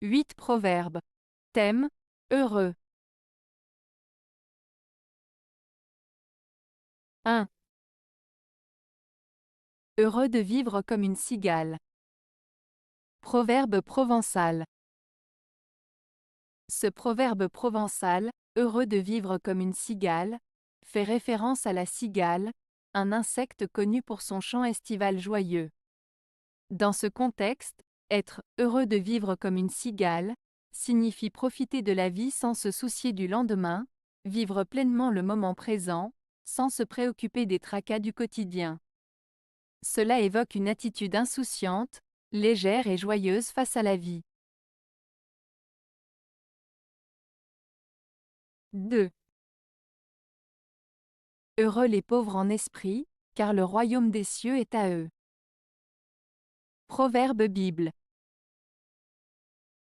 8 proverbes. Thème: heureux. 1. Heureux de vivre comme une cigale. Proverbe provençal. Ce proverbe provençal, heureux de vivre comme une cigale, fait référence à la cigale, un insecte connu pour son chant estival joyeux. Dans ce contexte, être heureux de vivre comme une cigale signifie profiter de la vie sans se soucier du lendemain, vivre pleinement le moment présent, sans se préoccuper des tracas du quotidien. Cela évoque une attitude insouciante, légère et joyeuse face à la vie. 2. Heureux les pauvres en esprit, car le royaume des cieux est à eux. Proverbe Bible.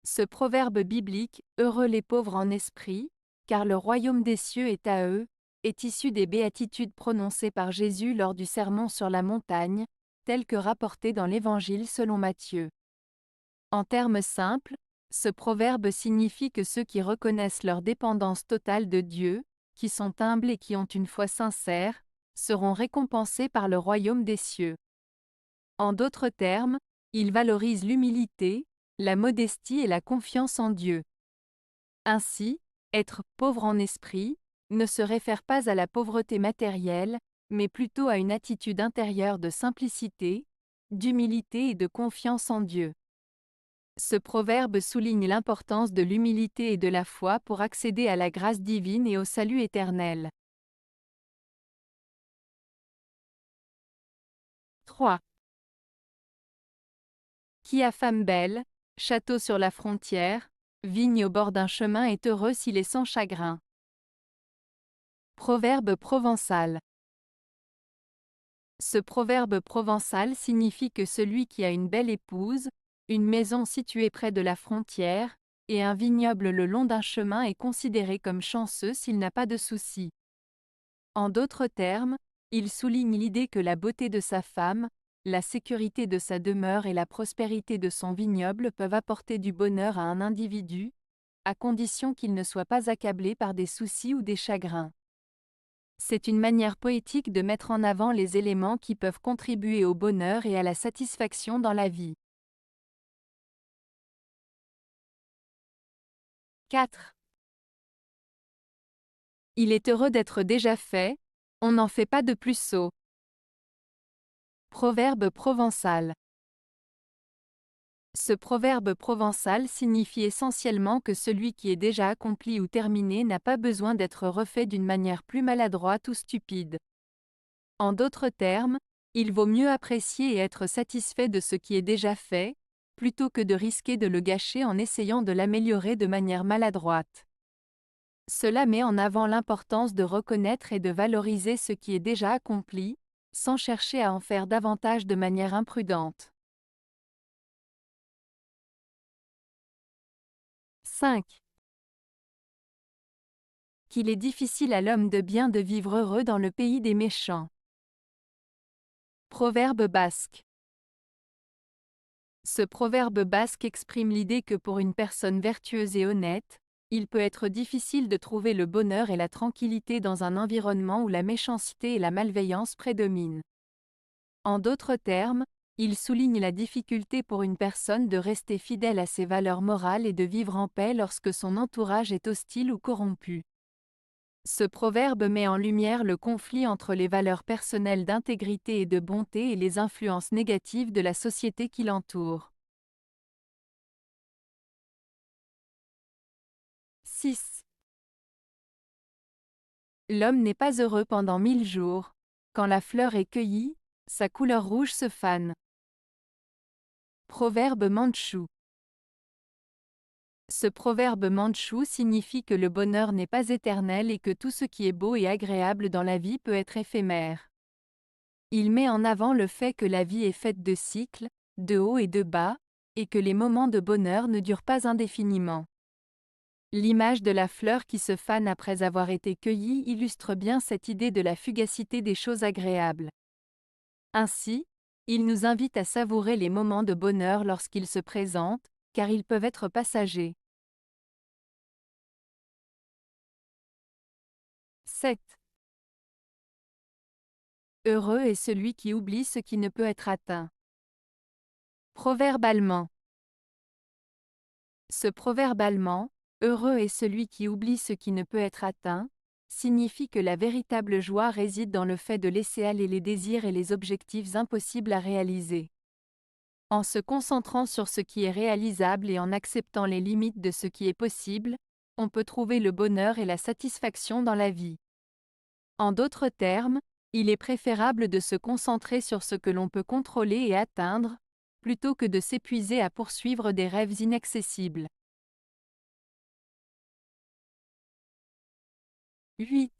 Ce proverbe biblique, heureux les pauvres en esprit, car le royaume des cieux est à eux, est issu des béatitudes prononcées par Jésus lors du sermon sur la montagne, tel que rapporté dans l'Évangile selon Matthieu. En termes simples, ce proverbe signifie que ceux qui reconnaissent leur dépendance totale de Dieu, qui sont humbles et qui ont une foi sincère, seront récompensés par le royaume des cieux. En d'autres termes, il valorise l'humilité, la modestie et la confiance en Dieu. Ainsi, être pauvre en esprit ne se réfère pas à la pauvreté matérielle, mais plutôt à une attitude intérieure de simplicité, d'humilité et de confiance en Dieu. Ce proverbe souligne l'importance de l'humilité et de la foi pour accéder à la grâce divine et au salut éternel. 3. Qui a femme belle, château sur la frontière, vigne au bord d'un chemin est heureux s'il est sans chagrin. Proverbe provençal. Ce proverbe provençal signifie que celui qui a une belle épouse, une maison située près de la frontière, et un vignoble le long d'un chemin est considéré comme chanceux s'il n'a pas de soucis. En d'autres termes, il souligne l'idée que la beauté de sa femme, la sécurité de sa demeure et la prospérité de son vignoble peuvent apporter du bonheur à un individu, à condition qu'il ne soit pas accablé par des soucis ou des chagrins. C'est une manière poétique de mettre en avant les éléments qui peuvent contribuer au bonheur et à la satisfaction dans la vie. 4. Il est heureux d'être déjà fait, on n'en fait pas de plus sot. Proverbe provençal. Ce proverbe provençal signifie essentiellement que celui qui est déjà accompli ou terminé n'a pas besoin d'être refait d'une manière plus maladroite ou stupide. En d'autres termes, il vaut mieux apprécier et être satisfait de ce qui est déjà fait, plutôt que de risquer de le gâcher en essayant de l'améliorer de manière maladroite. Cela met en avant l'importance de reconnaître et de valoriser ce qui est déjà accompli, sans chercher à en faire davantage de manière imprudente. 5. Qu'il est difficile à l'homme de bien de vivre heureux dans le pays des méchants. Proverbe basque. Ce proverbe basque exprime l'idée que pour une personne vertueuse et honnête, il peut être difficile de trouver le bonheur et la tranquillité dans un environnement où la méchanceté et la malveillance prédominent. En d'autres termes, il souligne la difficulté pour une personne de rester fidèle à ses valeurs morales et de vivre en paix lorsque son entourage est hostile ou corrompu. Ce proverbe met en lumière le conflit entre les valeurs personnelles d'intégrité et de bonté et les influences négatives de la société qui l'entoure. 6. L'homme n'est pas heureux pendant 1000 jours. Quand la fleur est cueillie, sa couleur rouge se fane. Proverbe mandchou. Ce proverbe mandchou signifie que le bonheur n'est pas éternel et que tout ce qui est beau et agréable dans la vie peut être éphémère. Il met en avant le fait que la vie est faite de cycles, de hauts et de bas, et que les moments de bonheur ne durent pas indéfiniment. L'image de la fleur qui se fane après avoir été cueillie illustre bien cette idée de la fugacité des choses agréables. Ainsi, il nous invite à savourer les moments de bonheur lorsqu'ils se présentent, car ils peuvent être passagers. 7. Heureux est celui qui oublie ce qui ne peut être atteint. Proverbe allemand. Ce proverbe allemand, heureux est celui qui oublie ce qui ne peut être atteint, signifie que la véritable joie réside dans le fait de laisser aller les désirs et les objectifs impossibles à réaliser. En se concentrant sur ce qui est réalisable et en acceptant les limites de ce qui est possible, on peut trouver le bonheur et la satisfaction dans la vie. En d'autres termes, il est préférable de se concentrer sur ce que l'on peut contrôler et atteindre, plutôt que de s'épuiser à poursuivre des rêves inaccessibles. 8.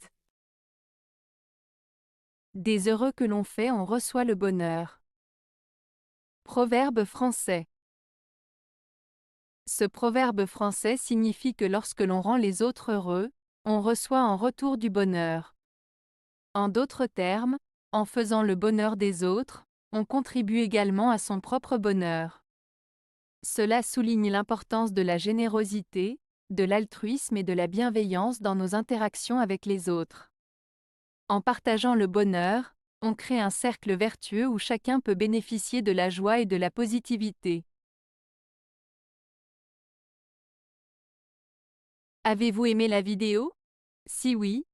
Des heureux que l'on fait on reçoit le bonheur. Proverbe français. Ce proverbe français signifie que lorsque l'on rend les autres heureux, on reçoit en retour du bonheur. En d'autres termes, en faisant le bonheur des autres, on contribue également à son propre bonheur. Cela souligne l'importance de la générosité, de l'altruisme et de la bienveillance dans nos interactions avec les autres. En partageant le bonheur, on crée un cercle vertueux où chacun peut bénéficier de la joie et de la positivité. Avez-vous aimé la vidéo? Si oui,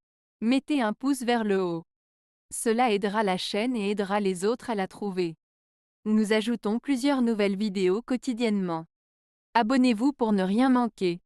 mettez un pouce vers le haut. Cela aidera la chaîne et aidera les autres à la trouver. Nous ajoutons plusieurs nouvelles vidéos quotidiennement. Abonnez-vous pour ne rien manquer.